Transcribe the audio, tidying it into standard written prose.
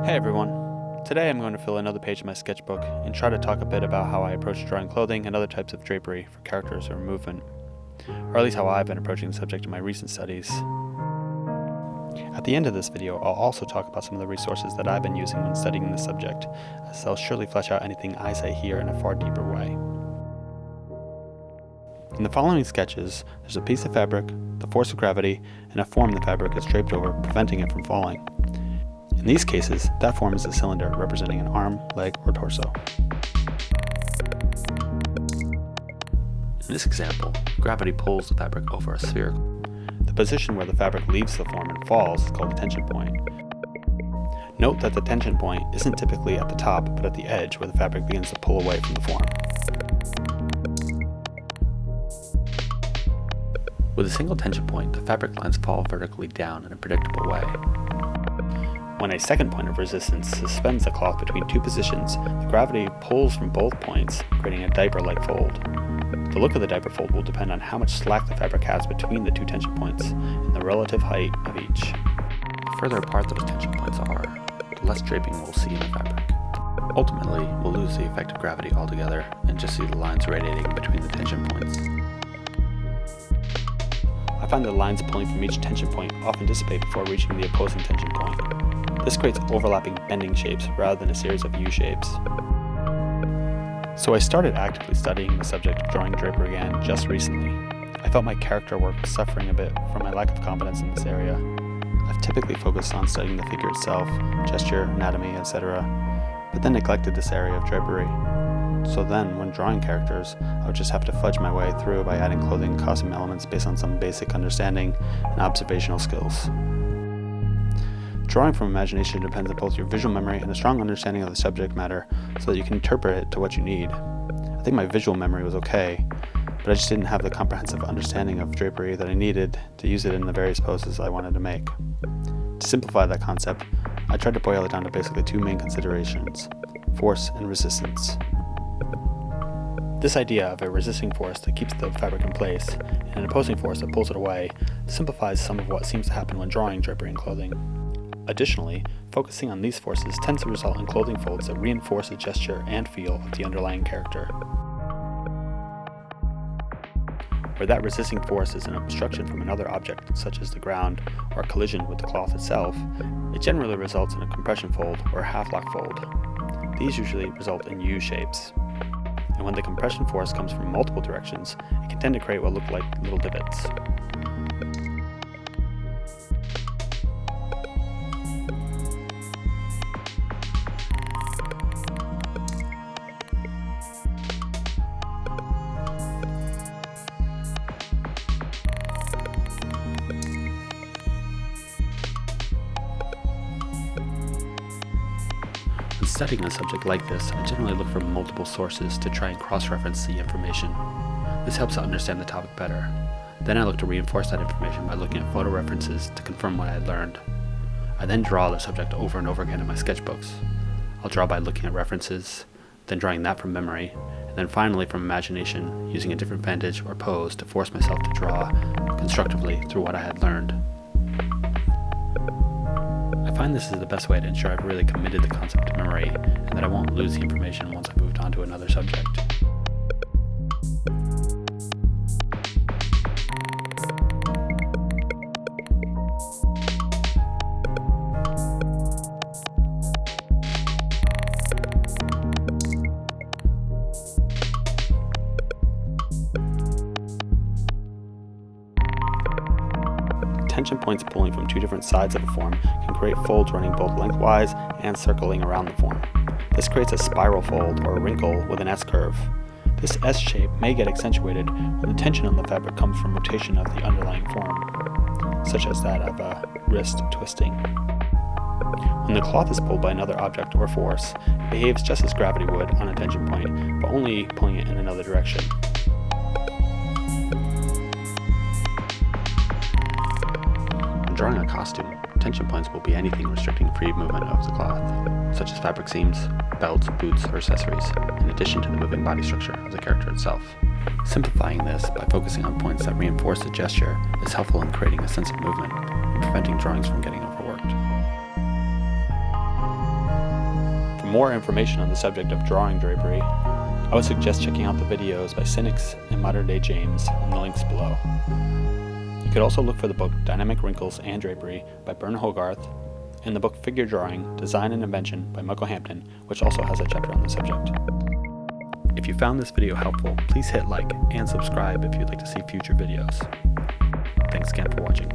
Hey everyone! Today I'm going to fill another page of my sketchbook and try to talk a bit about how I approach drawing clothing and other types of drapery for characters or movement, or at least how I've been approaching the subject in my recent studies. At the end of this video, I'll also talk about some of the resources that I've been using when studying the subject, as I'll surely flesh out anything I say here in a far deeper way. In the following sketches, there's a piece of fabric, the force of gravity, and a form the fabric is draped over, preventing it from falling. In these cases, that form is a cylinder representing an arm, leg, or torso. In this example, gravity pulls the fabric over a sphere. The position where the fabric leaves the form and falls is called the tension point. Note that the tension point isn't typically at the top, but at the edge where the fabric begins to pull away from the form. With a single tension point, the fabric lines fall vertically down in a predictable way. When a second point of resistance suspends the cloth between two positions, the gravity pulls from both points, creating a diaper-like fold. The look of the diaper fold will depend on how much slack the fabric has between the two tension points and the relative height of each. The further apart those tension points are, the less draping we'll see in the fabric. Ultimately, we'll lose the effect of gravity altogether and just see the lines radiating between the tension points. I find the lines pulling from each tension point often dissipate before reaching the opposing tension point. This creates overlapping bending shapes rather than a series of U-shapes. So I started actively studying the subject of drawing drapery again just recently. I felt my character work was suffering a bit from my lack of confidence in this area. I've typically focused on studying the figure itself, gesture, anatomy, etc., but then neglected this area of drapery. So then, when drawing characters, I would just have to fudge my way through by adding clothing and costume elements based on some basic understanding and observational skills. Drawing from imagination depends on both your visual memory and a strong understanding of the subject matter so that you can interpret it to what you need. I think my visual memory was okay, but I just didn't have the comprehensive understanding of drapery that I needed to use it in the various poses I wanted to make. To simplify that concept, I tried to boil it down to basically two main considerations: force and resistance. This idea of a resisting force that keeps the fabric in place and an opposing force that pulls it away simplifies some of what seems to happen when drawing drapery and clothing. Additionally, focusing on these forces tends to result in clothing folds that reinforce the gesture and feel of the underlying character. Where that resisting force is an obstruction from another object, such as the ground, or a collision with the cloth itself, it generally results in a compression fold or a half-lock fold. These usually result in U-shapes. And when the compression force comes from multiple directions, it can tend to create what look like little divots. When studying a subject like this, I generally look for multiple sources to try and cross-reference the information. This helps to understand the topic better. Then I look to reinforce that information by looking at photo references to confirm what I had learned. I then draw the subject over and over again in my sketchbooks. I'll draw by looking at references, then drawing that from memory, and then finally from imagination, using a different vantage or pose to force myself to draw constructively through what I had learned. I find this is the best way to ensure I've really committed the concept to memory and that I won't lose the information once I've moved on to another subject. Tension points pulling from two different sides of a form can create folds running both lengthwise and circling around the form. This creates a spiral fold or a wrinkle with an S-curve. This S-shape may get accentuated when the tension on the fabric comes from rotation of the underlying form, such as that of a wrist twisting. When the cloth is pulled by another object or force, it behaves just as gravity would on a tension point, but only pulling it in another direction. Drawing a costume, tension points will be anything restricting free movement of the cloth, such as fabric seams, belts, boots, or accessories, in addition to the moving body structure of the character itself. Simplifying this by focusing on points that reinforce the gesture is helpful in creating a sense of movement and preventing drawings from getting overworked. For more information on the subject of drawing drapery, I would suggest checking out the videos by Cynics and Modern Day James in the links below. You could also look for the book Dynamic Wrinkles and Drapery by Byrne Hogarth, and the book Figure Drawing, Design and Invention by Michael Hampton, which also has a chapter on the subject. If you found this video helpful, please hit like and subscribe if you'd like to see future videos. Thanks again for watching.